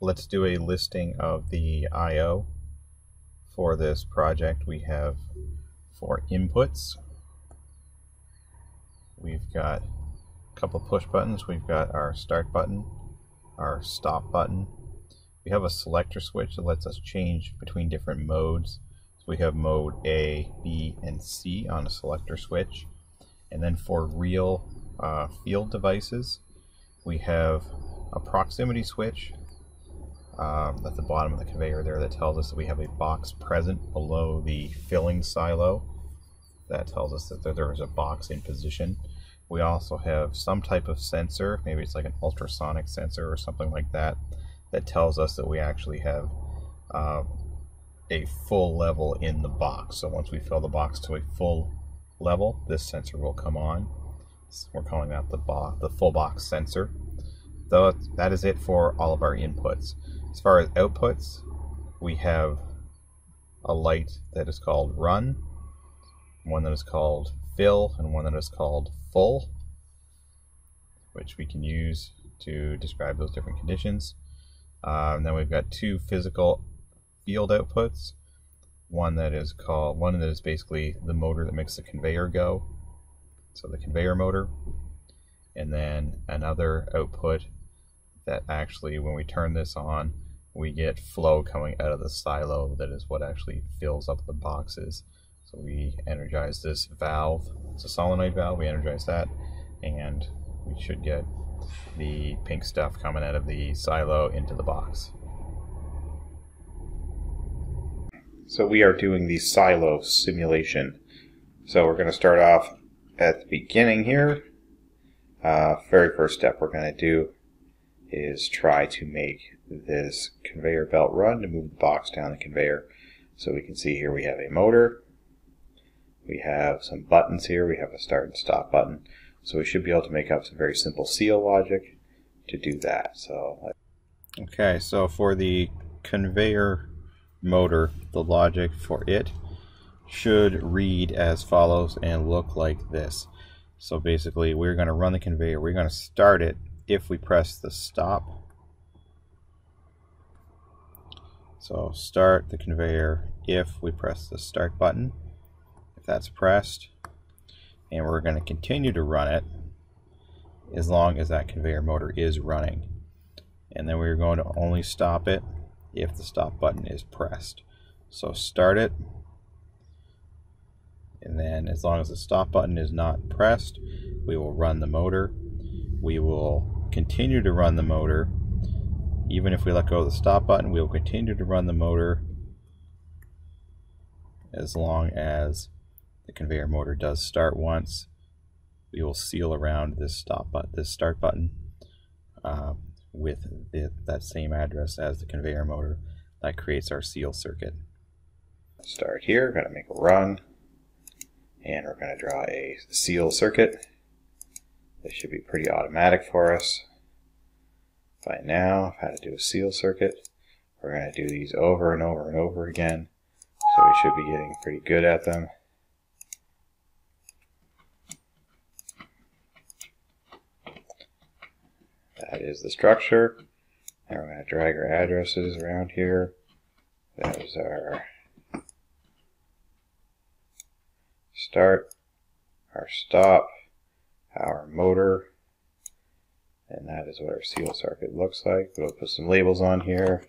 let's do a listing of the I/O for this project. We have 4 inputs. We've got a couple push buttons. We've got our start button, our stop button. We have a selector switch that lets us change between different modes. So we have mode A, B, and C on a selector switch. And then for real field devices, we have a proximity switch at the bottom of the conveyor there that tells us that we have a box present below the filling silo. That tells us that there is a box in position. We also have some type of sensor, maybe it's like an ultrasonic sensor or something like that, that tells us that we actually have a full level in the box. So once we fill the box to a full level, this sensor will come on. So we're calling that the full box sensor. So that is it for all of our inputs. As far as outputs, we have a light that is called run, one that is called fill, and one that is called full, which we can use to describe those different conditions. And then we've got 2 physical field outputs. One that is basically the motor that makes the conveyor go, so the conveyor motor, and then another output that actually, when we turn this on, we get flow coming out of the silo. That is what actually fills up the boxes. So we energize this valve. It's a solenoid valve. We energize that, and we should get the pink stuff coming out of the silo into the box. So we are doing the silo simulation. So we're going to start off at the beginning here. Very first step we're going to do is try to make this conveyor belt run to move the box down the conveyor. So we can see here we have a motor. We have some buttons here. We have a start and stop button. So we should be able to make up some very simple seal logic to do that. Okay, so for the conveyor motor, the logic for it should read as follows and look like this. So basically, we're going to run the conveyor. We're going to start it if we press the stop. So start the conveyor if we press the start button, if that's pressed, and we're going to continue to run it as long as that conveyor motor is running. And then we're going to only stop it if the stop button is pressed. So start it, and then as long as the stop button is not pressed, we will run the motor. We will continue to run the motor. Even if we let go of the stop button, we will continue to run the motor as long as the conveyor motor does start once. We will seal around this start button with that same address as the conveyor motor. That creates our seal circuit. Start here, we're going to make a run, and we're going to draw a seal circuit. This should be pretty automatic for us by now of how to do a seal circuit. We're going to do these over and over and over again, so we should be getting pretty good at them. That is the structure. And we're going to drag our addresses around here. That is our start, our stop, our motor, and that is what our seal circuit looks like. We'll put some labels on here.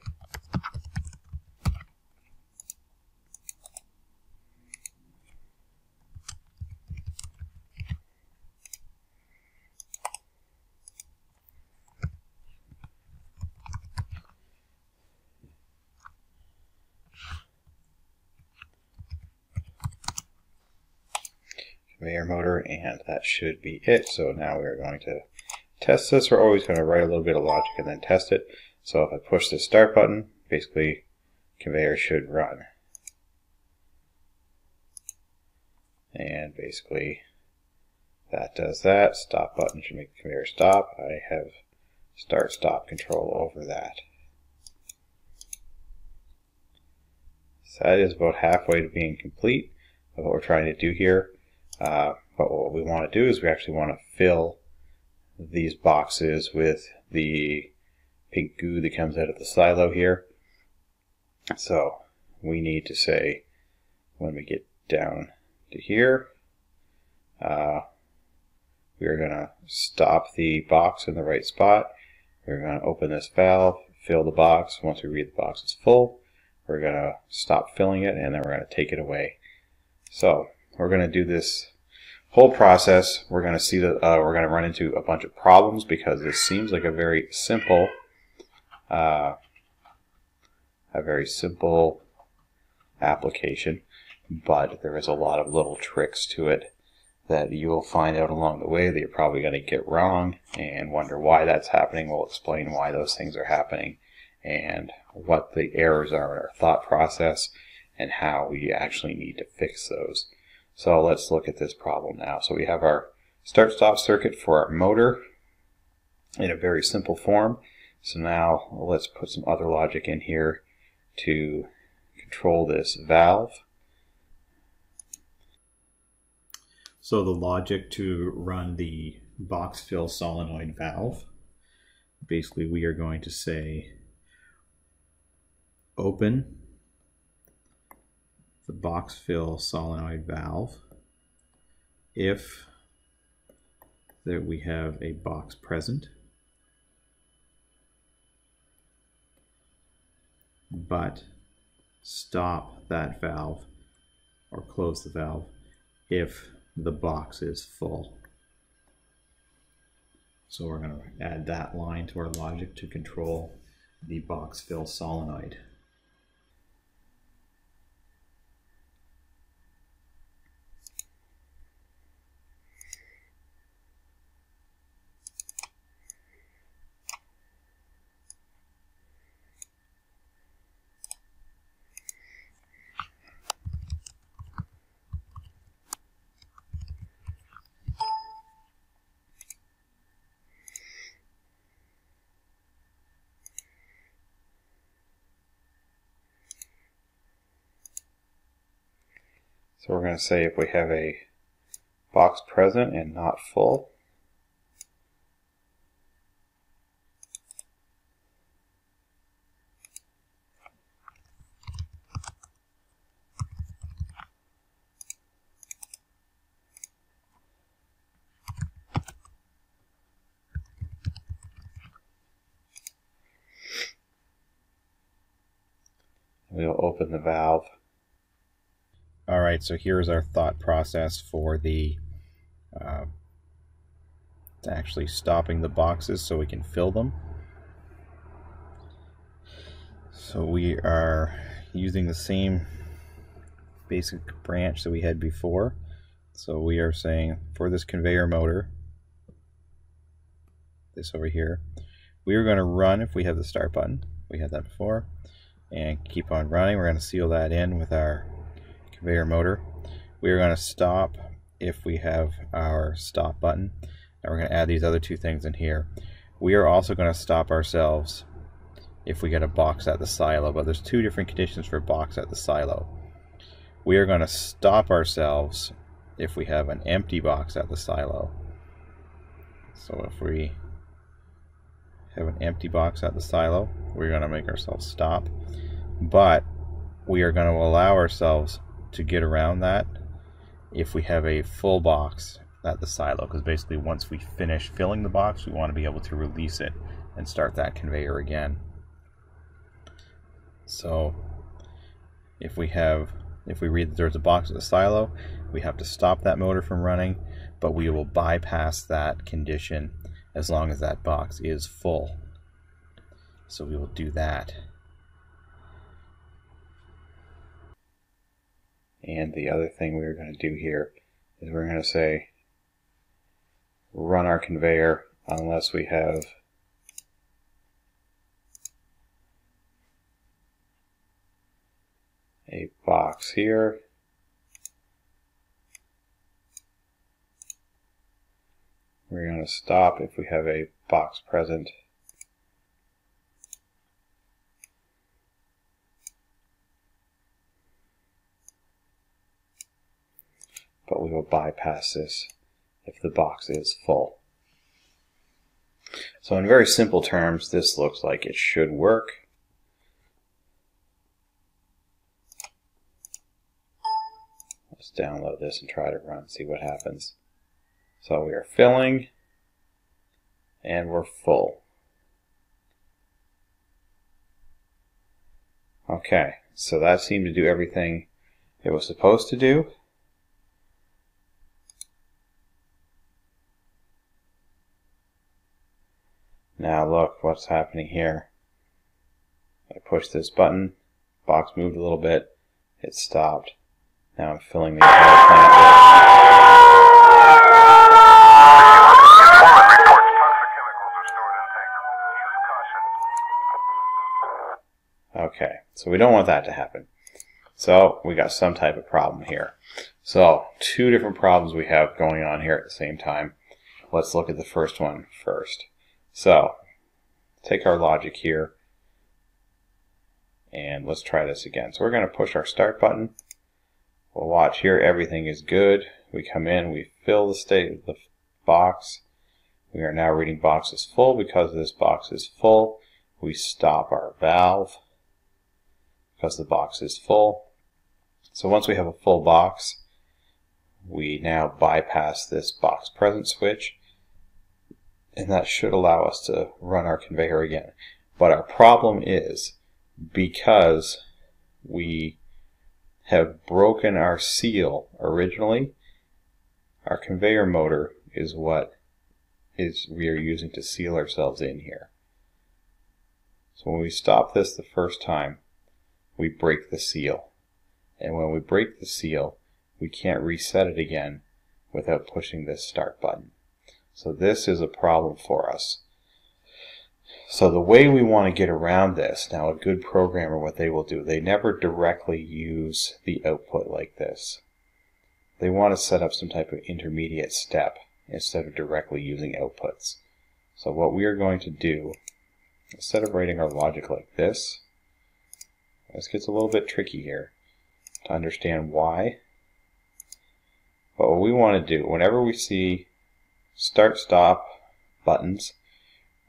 Conveyor motor, and that should be it. So now we're going to test this. We're always going to write a little bit of logic and then test it. So if I push the start button, basically conveyor should run. And basically that does that. Stop button should make the conveyor stop. I have start stop control over that. So that is about halfway to being complete of what we're trying to do here. But what we want to do is we actually want to fill these boxes with the pink goo that comes out of the silo here. So we need to say, when we get down to here, we're going to stop the box in the right spot. We're going to open this valve, fill the box. Once we read the box is full, we're going to stop filling it, and then we're going to take it away. So we're going to do this whole process. We're going to see that we're going to run into a bunch of problems because this seems like a very simple application, but there is a lot of little tricks to it that you will find out along the way that you're probably going to get wrong and wonder why that's happening. We'll explain why those things are happening and what the errors are in our thought process and how we actually need to fix those. So let's look at this problem now. So we have our start-stop circuit for our motor in a very simple form. So now let's put some other logic in here to control this valve. So the logic to run the box fill solenoid valve, basically we are going to say open the box fill solenoid valve if that we have a box present, but stop that valve or close the valve if the box is full. So we're going to add that line to our logic to control the box fill solenoid. So we're going to say if we have a box present and not full, we'll open the valve. Alright, so here's our thought process for the actually stopping the boxes so we can fill them. So we are using the same basic branch that we had before. So we are saying for this conveyor motor, this over here, we are going to run if we have the start button. We had that before. And keep on running. We're going to seal that in with our conveyor motor. We are going to stop if we have our stop button. And we're going to add these other two things in here. We are also going to stop ourselves if we get a box at the silo, but there's two different conditions for box at the silo. We are going to stop ourselves if we have an empty box at the silo. So if we have an empty box at the silo, we're going to make ourselves stop, but we are going to allow ourselves to get around that if we have a full box at the silo, because basically once we finish filling the box, we want to be able to release it and start that conveyor again. So if we read that there's a box at the silo, we have to stop that motor from running, but we will bypass that condition as long as that box is full. So we will do that. And the other thing we're going to do here is we're going to say run our conveyor unless we have a box here. We're going to stop if we have a box present. But we will bypass this if the box is full. So in very simple terms, this looks like it should work. Let's download this and try to run, see what happens. So we are filling, and we're full. Okay, so that seemed to do everything it was supposed to do. Now look what's happening here. I pushed this button, box moved a little bit, it stopped. Now I'm filling the entire plant. Okay, so we don't want that to happen. So we got some type of problem here. So two different problems we have going on here at the same time. Let's look at the first one first. So take our logic here and let's try this again. So we're going to push our start button. We'll watch here, everything is good. We come in, we fill the state of the box. We are now reading box is full. Because this box is full, we stop our valve because the box is full. So once we have a full box, we now bypass this box present switch, and that should allow us to run our conveyor again. But our problem is, because we have broken our seal originally, our conveyor motor is what we are using to seal ourselves in here. So when we stop this the first time, we break the seal. And when we break the seal, we can't reset it again without pushing this start button. So this is a problem for us. So the way we want to get around this, now a good programmer, what they will do, they never directly use the output like this. They want to set up some type of intermediate step instead of directly using outputs. So what we are going to do, instead of writing our logic like this gets a little bit tricky here to understand why. But what we want to do, whenever we see start stop buttons,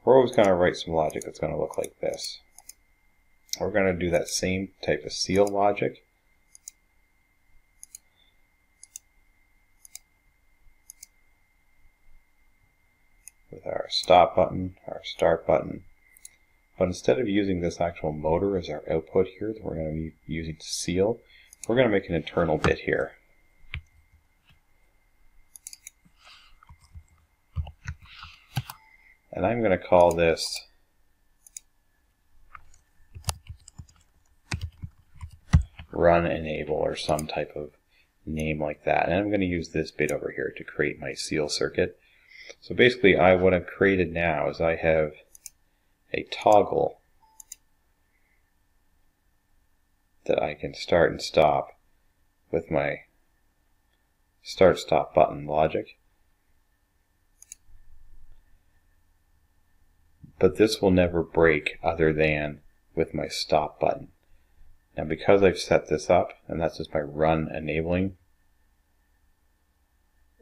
we're always going to write some logic that's going to look like this. We're going to do that same type of seal logic. With our stop button, our start button. But instead of using this actual motor as our output here that we're going to be using to seal, we're going to make an internal bit here. And I'm going to call this run enable or some type of name like that. And I'm going to use this bit over here to create my seal circuit. So basically what I've created now is I have a toggle that I can start and stop with my start stop button logic. But this will never break other than with my stop button. Now because I've set this up, and that's just my run enabling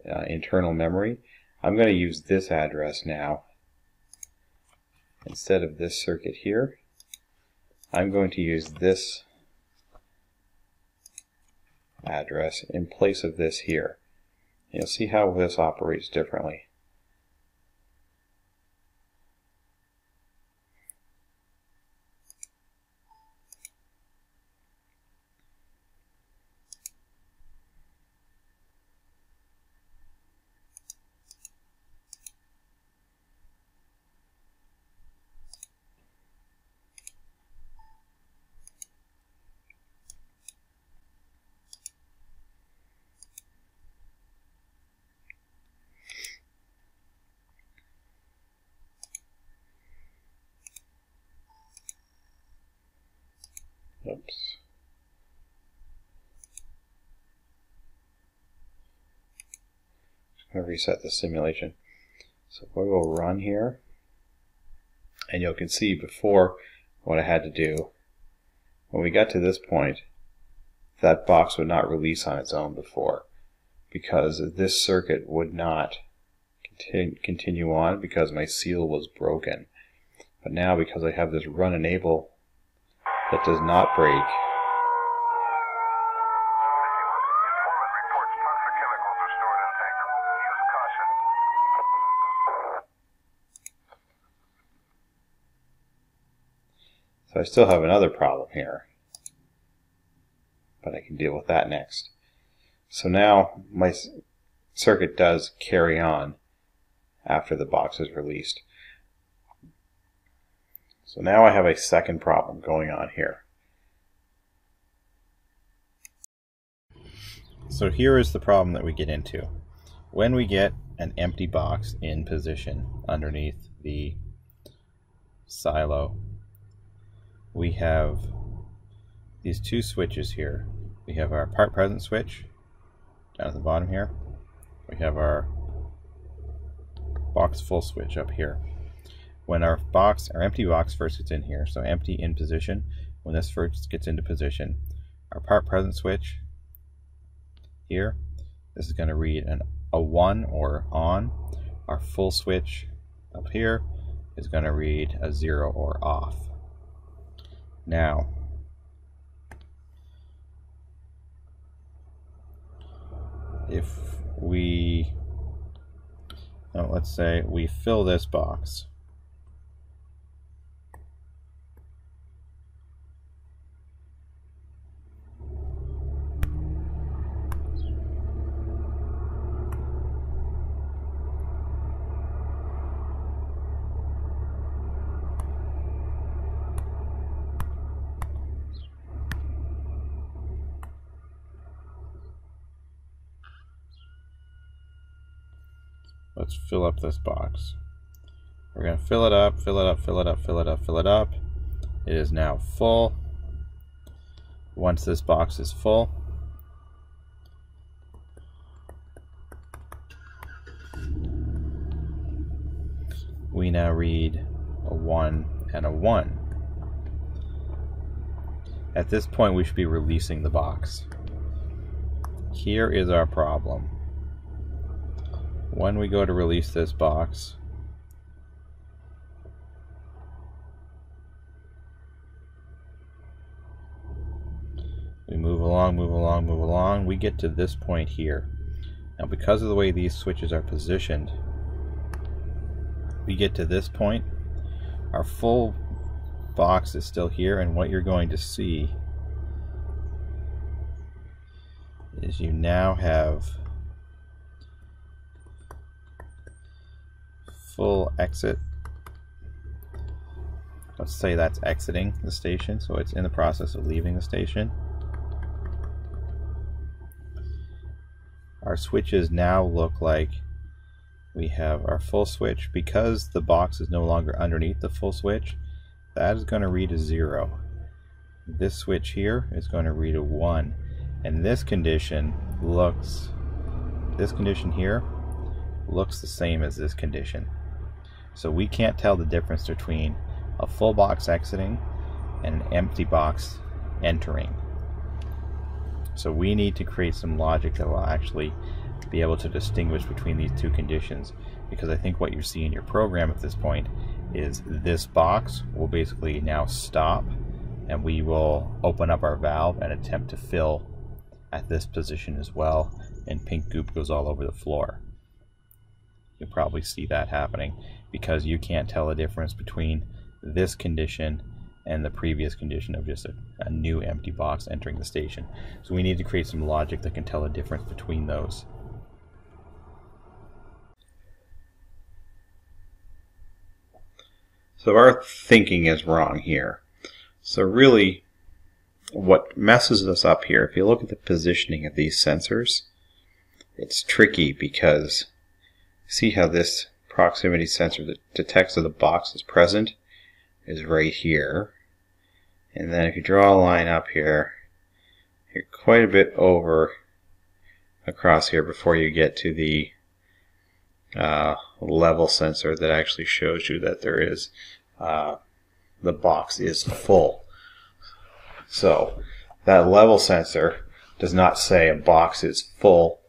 internal memory, I'm going to use this address now. Instead of this circuit here, I'm going to use this address in place of this here. You'll see how this operates differently. Oops. Just going to reset the simulation. So we will run here, and you can see before what I had to do. When we got to this point, that box would not release on its own before, because this circuit would not continue on because my seal was broken. But now, because I have this run enable that does not break, so I still have another problem here, but I can deal with that next. So now my circuit does carry on after the box is released. So now I have a second problem going on here. So here is the problem that we get into. When we get an empty box in position underneath the silo, we have these two switches here. We have our part present switch down at the bottom here. We have our box full switch up here. When our empty box first gets in here, so empty in position, when this first gets into position, our part present switch here, this is going to read a 1 or on. Our full switch up here is going to read a 0 or off. Now, if we, let's say we fill this box, let's fill up this box. We're going to fill it up, fill it up, fill it up, fill it up, fill it up. It is now full. Once this box is full, we now read a 1 and a 1. At this point, we should be releasing the box. Here is our problem. When we go to release this box, we move along, move along, move along. We get to this point here. Now, because of the way these switches are positioned, we get to this point. Our full box is still here, and what you're going to see is you now have full exit. Let's say that's exiting the station, so it's in the process of leaving the station. Our switches now look like we have our full switch. Because the box is no longer underneath the full switch, that is going to read a 0. This switch here is going to read a 1, and this condition here looks the same as this condition. So we can't tell the difference between a full box exiting and an empty box entering. So we need to create some logic that will actually be able to distinguish between these two conditions, because I think what you see in your program at this point is this box will basically now stop, and we will open up our valve and attempt to fill at this position as well, and pink goop goes all over the floor. You'll probably see that happening because you can't tell the difference between this condition and the previous condition of just a new empty box entering the station. So we need to create some logic that can tell the difference between those. So our thinking is wrong here. So really, what messes us up here, if you look at the positioning of these sensors, it's tricky because see how this proximity sensor that detects that the box is present is right here. And then if you draw a line up here, you're quite a bit over across here before you get to the level sensor that actually shows you that there is the box is full. So that level sensor does not say a box is full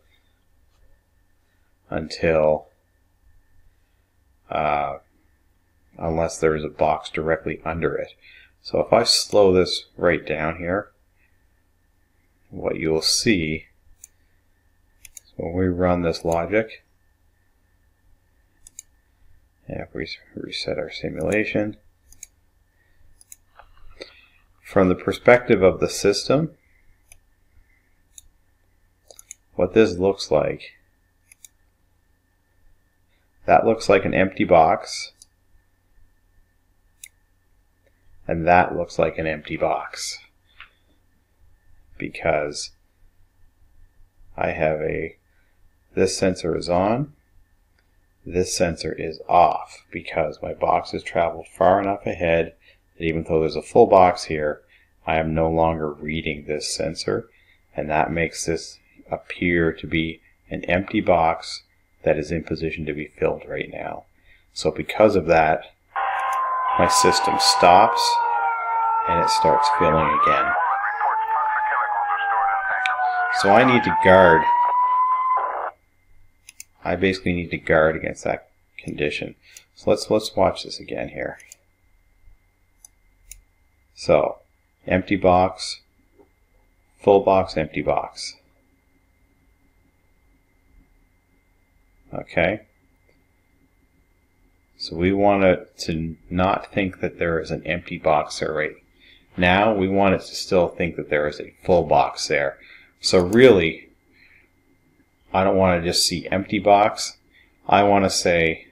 until unless there is a box directly under it. So if I slow this right down here, what you will see is when we run this logic, and if we reset our simulation, from the perspective of the system, what this looks like, that looks like an empty box, and that looks like an empty box, because I have this sensor is on, this sensor is off, because my box has traveled far enough ahead that even though there's a full box here, I am no longer reading this sensor, and that makes this appear to be an empty box that is in position to be filled right now. So because of that, my system stops and it starts filling again. So I need to guard. I basically need to guard against that condition. So let's watch this again here. So empty box, full box, empty box. Okay. So we want to not think that there is an empty box there right now. We want it to still think that there is a full box there. So really, I don't want to just see empty box. I want to say,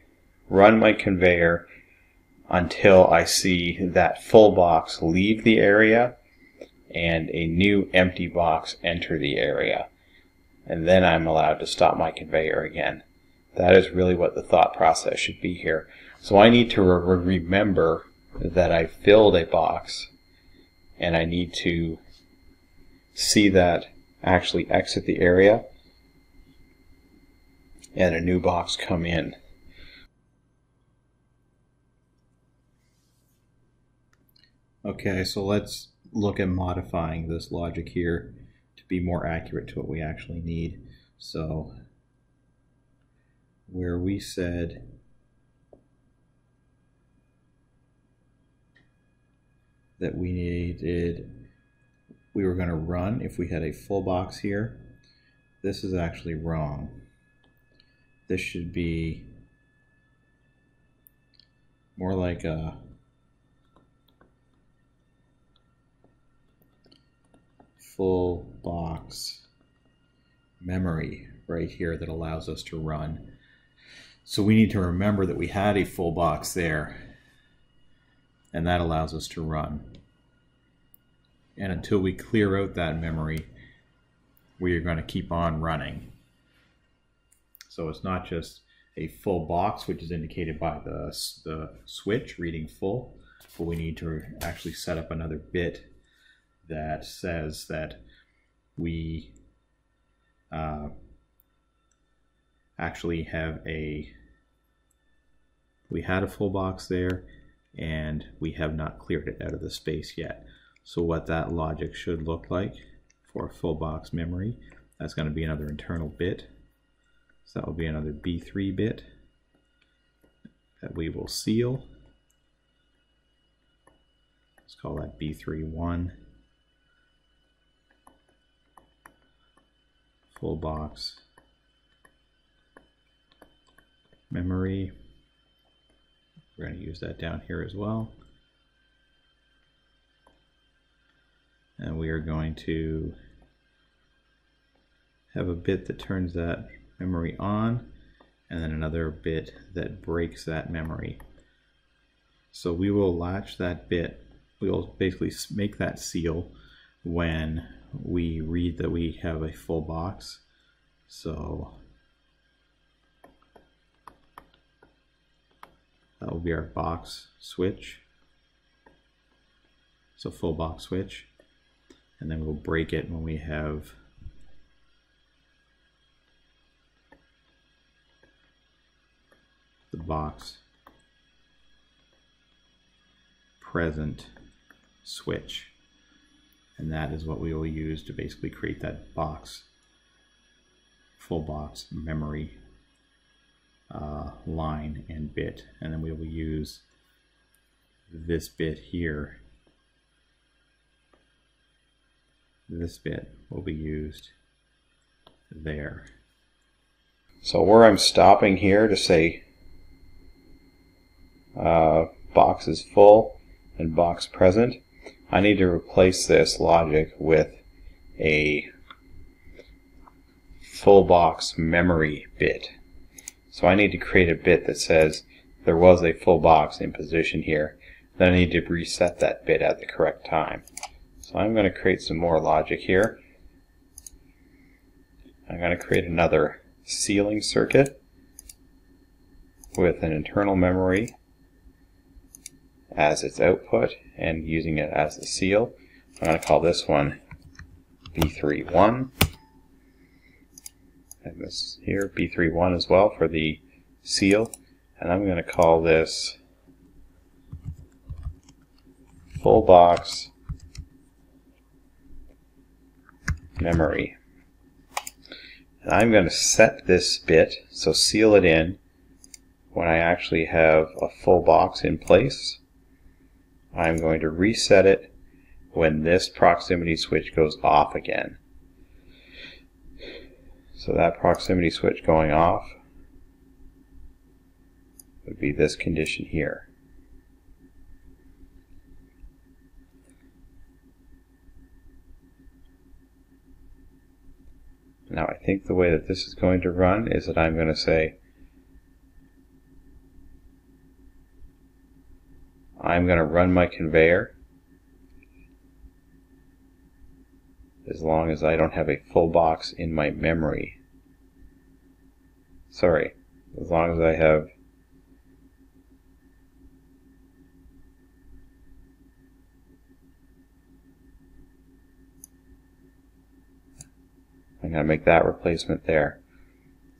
run my conveyor until I see that full box leave the area and a new empty box enter the area. And then I'm allowed to stop my conveyor again. That is really what the thought process should be here. So I need to remember that I filled a box, and I need to see that actually exit the area and a new box come in. Okay, so let's look at modifying this logic here to be more accurate to what we actually need. So where we said that we were going to run if we had a full box here, this is actually wrong. This should be more like a full box memory right here that allows us to run. So we need to remember that we had a full box there, and that allows us to run. And until we clear out that memory, we are going to keep on running. So it's not just a full box, which is indicated by the switch reading full, but we need to actually set up another bit that says that we actually we had a full box there, and we have not cleared it out of the space yet. So what that logic should look like for a full box memory, that's going to be another internal bit. So that will be another B3 bit that we will seal. Let's call that B3-1. Full box memory. We're going to use that down here as well. And we are going to have a bit that turns that memory on, and then another bit that breaks that memory. So we will latch that bit. We will basically make that seal when we read that we have a full box. So that will be our box switch. So full box switch. And then we'll break it when we have the box present switch. And that is what we will use to basically create that box, full box memory line and bit, and then we will use this bit here. This bit will be used there. So where I'm stopping here to say box is full and box present, I need to replace this logic with a full box memory bit. So I need to create a bit that says there was a full box in position here. Then I need to reset that bit at the correct time. So I'm going to create some more logic here. I'm going to create another sealing circuit with an internal memory as its output and using it as the seal. I'm going to call this one B31. And this here B31 as well for the seal. And I'm going to call this full box memory. And I'm going to set this bit, so seal it in when I actually have a full box in place. I'm going to reset it when this proximity switch goes off again. So that proximity switch going off would be this condition here. Now I think the way that this is going to run is that I'm going to say I'm going to run my conveyor as long as I don't have a full box in my memory. Sorry, as long as I have I'm going to make that replacement there.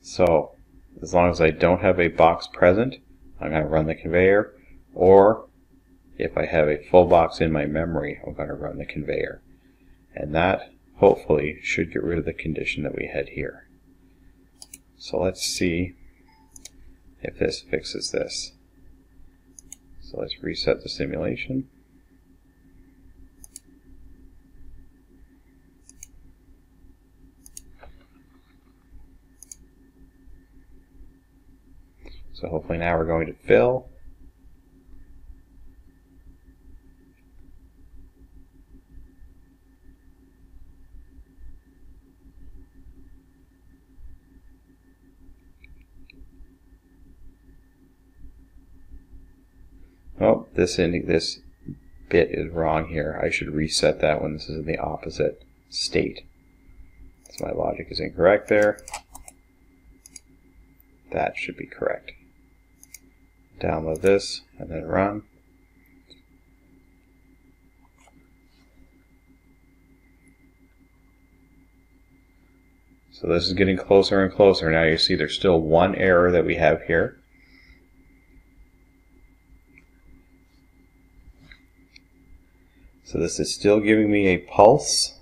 So as long as I don't have a box present, I'm going to run the conveyor, or if I have a full box in my memory, I'm going to run the conveyor. And that hopefully should get rid of the condition that we had here. So let's see if this fixes this. So let's reset the simulation. So hopefully now we're going to fill. Oh, this bit is wrong here. I should reset that when this is in the opposite state. So my logic is incorrect there. That should be correct. Download this and then run. So this is getting closer and closer. Now you see there's still one error that we have here. So this is still giving me a pulse.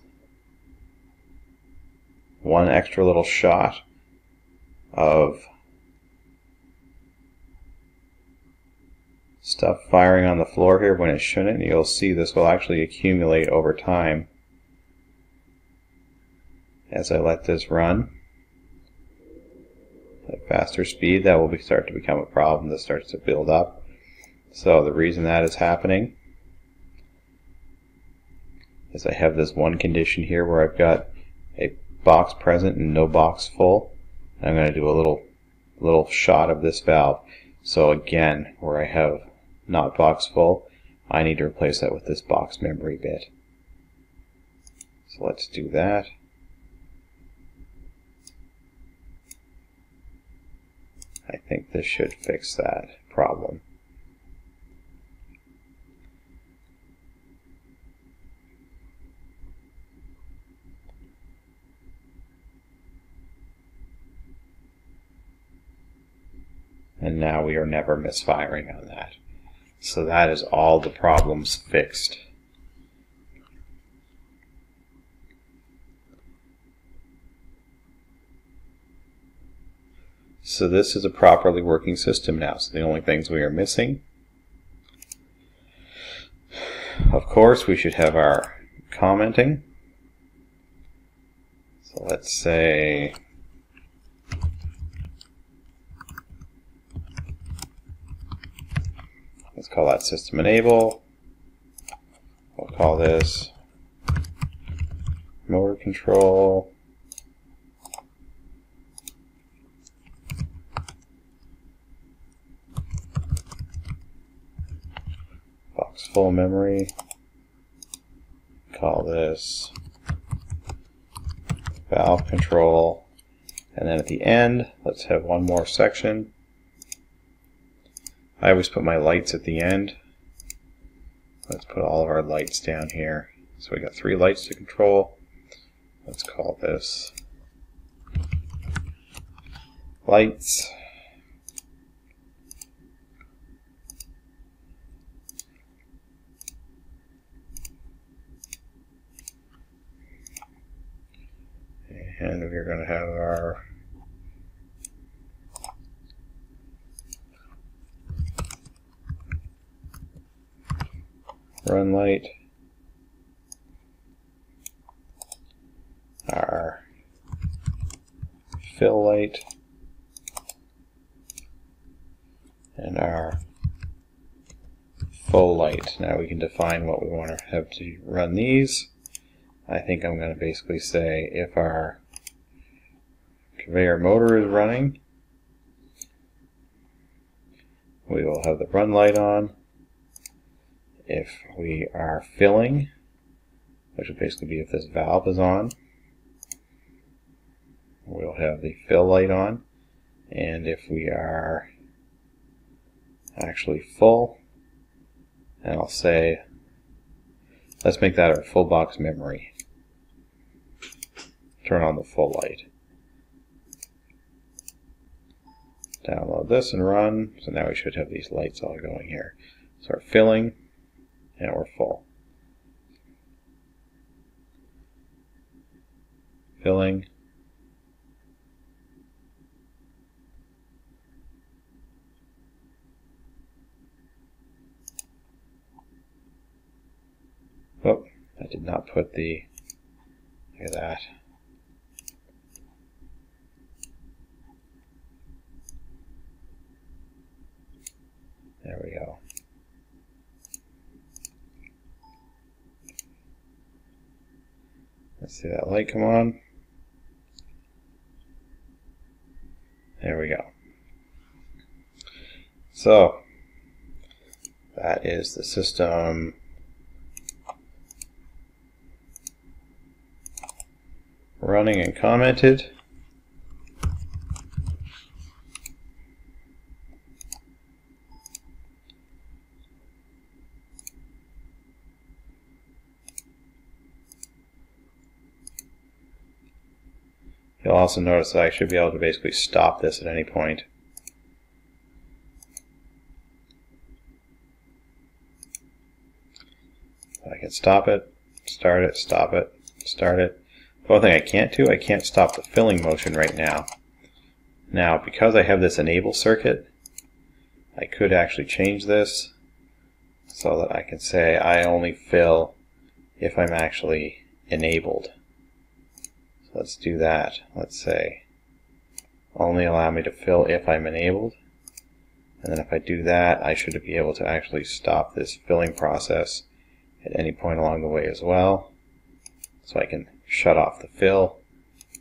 One extra little shot of stuff firing on the floor here when it shouldn't. You'll see this will actually accumulate over time as I let this run. At faster speed, that will start to become a problem that starts to build up. So the reason that is happening is I have this one condition here where I've got a box present and no box full. I'm going to do a little shot of this valve. So again, where I have not box full, I need to replace that with this box memory bit. So let's do that. I think this should fix that problem. And now we are never misfiring on that. So that is all the problems fixed. So this is a properly working system now. So the only things we are missing, of course, we should have our commenting. So let's say let's call that system enable. We'll call this motor control. Box full memory. Call this valve control. And then at the end, let's have one more section. I always put my lights at the end. Let's put all of our lights down here. So we got 3 lights to control. Let's call this lights. And we're going to have our run light, our fill light, and our full light. Now we can define what we want to have to run these. I think I'm going to basically say if our conveyor motor is running, we will have the run light on. If we are filling, which would basically be if this valve is on, we'll have the fill light on. And if we are actually full, and I'll say, let's make that our full box memory. Turn on the full light. Download this and run. So now we should have these lights all going here. So we're filling, and we're full. Filling. Oh, I did not put the, look at that. There we go. Let's see that light come on. There we go. So that is the system running and commented. You'll also notice that I should be able to basically stop this at any point. I can stop it, start it, stop it, start it. The one thing I can't do, I can't stop the filling motion right now. Now, because I have this enable circuit, I could actually change this so that I can say I only fill if I'm actually enabled. So let's do that. Let's say only allow me to fill if I'm enabled. And then if I do that, I should be able to actually stop this filling process at any point along the way as well. So I can shut off the fill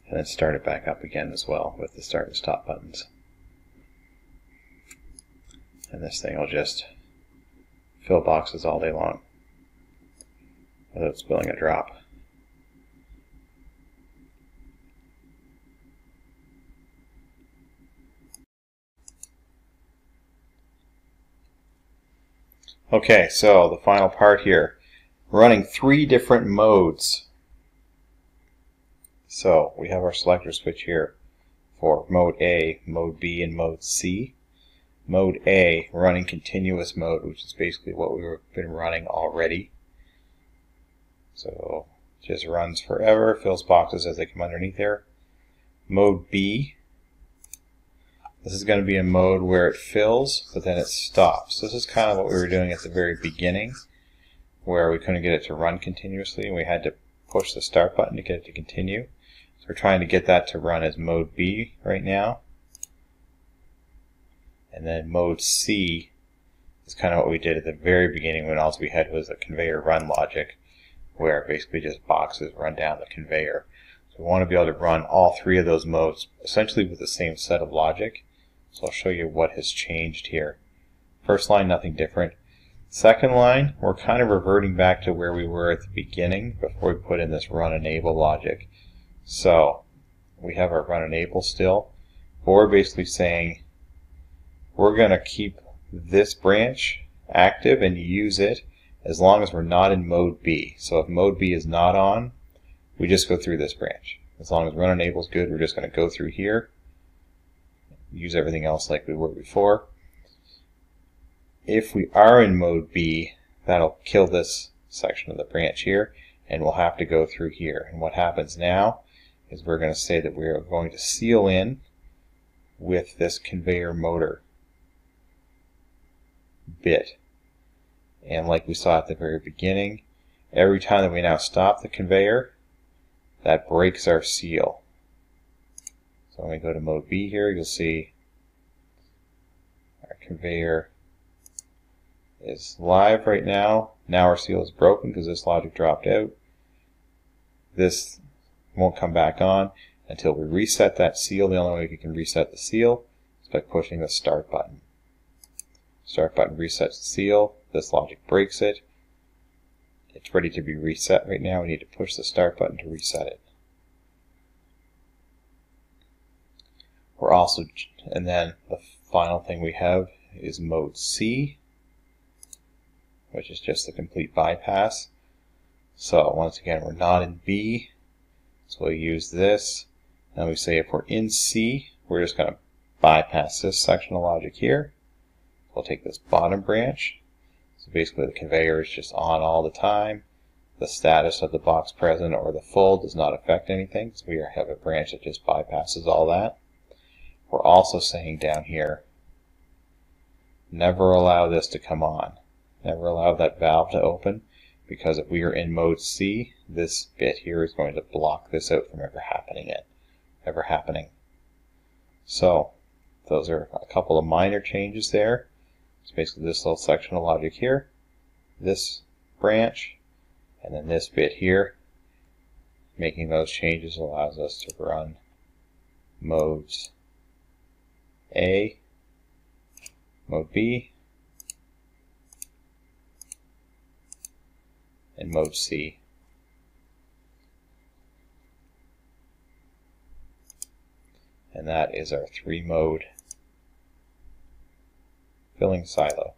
and then start it back up again as well with the start and stop buttons. And this thing will just fill boxes all day long without spilling a drop. Okay, so the final part here, running 3 different modes. So we have our selector switch here for mode A, mode B, and mode C. Mode A, running continuous mode, which is basically what we've been running already. So it just runs forever, fills boxes as they come underneath there. Mode B This is going to be a mode where it fills, but then it stops. This is kind of what we were doing at the very beginning, where we couldn't get it to run continuously, and we had to push the start button to get it to continue. So we're trying to get that to run as mode B right now. And then mode C is kind of what we did at the very beginning, when all we had was a conveyor run logic, where basically just boxes run down the conveyor. So we want to be able to run all three of those modes essentially with the same set of logic. So I'll show you what has changed here. First line, nothing different. Second line, we're kind of reverting back to where we were at the beginning before we put in this run enable logic. So we have our run enable still, but we're basically saying we're going to keep this branch active and use it as long as we're not in mode B. So if mode B is not on, we just go through this branch. As long as run enable is good, we're just going to go through here, use everything else like we were before. If we are in mode B, that'll kill this section of the branch here, and we'll have to go through here. And what happens now is we're going to say that we are going to seal in with this conveyor motor bit. And like we saw at the very beginning, every time that we now stop the conveyor, that breaks our seal. So when we go to mode B here, you'll see our conveyor is live right now. Now our seal is broken because this logic dropped out. This won't come back on until we reset that seal. The only way we can reset the seal is by pushing the start button. Start button resets the seal. This logic breaks it. It's ready to be reset right now. We need to push the start button to reset it. We're also, and then the final thing we have is mode C, which is just the complete bypass. So once again, we're not in B, so we'll use this. Now we say if we're in C, we're just going to bypass this section of logic here. We'll take this bottom branch. So basically the conveyor is just on all the time. The status of the box present or the full does not affect anything, so we have a branch that just bypasses all that. We're also saying down here, never allow this to come on. Never allow that valve to open, because if we are in mode C, this bit here is going to block this out from ever happening. So those are a couple of minor changes there. It's basically this little section of logic here, this branch, and then this bit here. Making those changes allows us to run modes A, mode B, and mode C. And that is our 3-mode filling silo.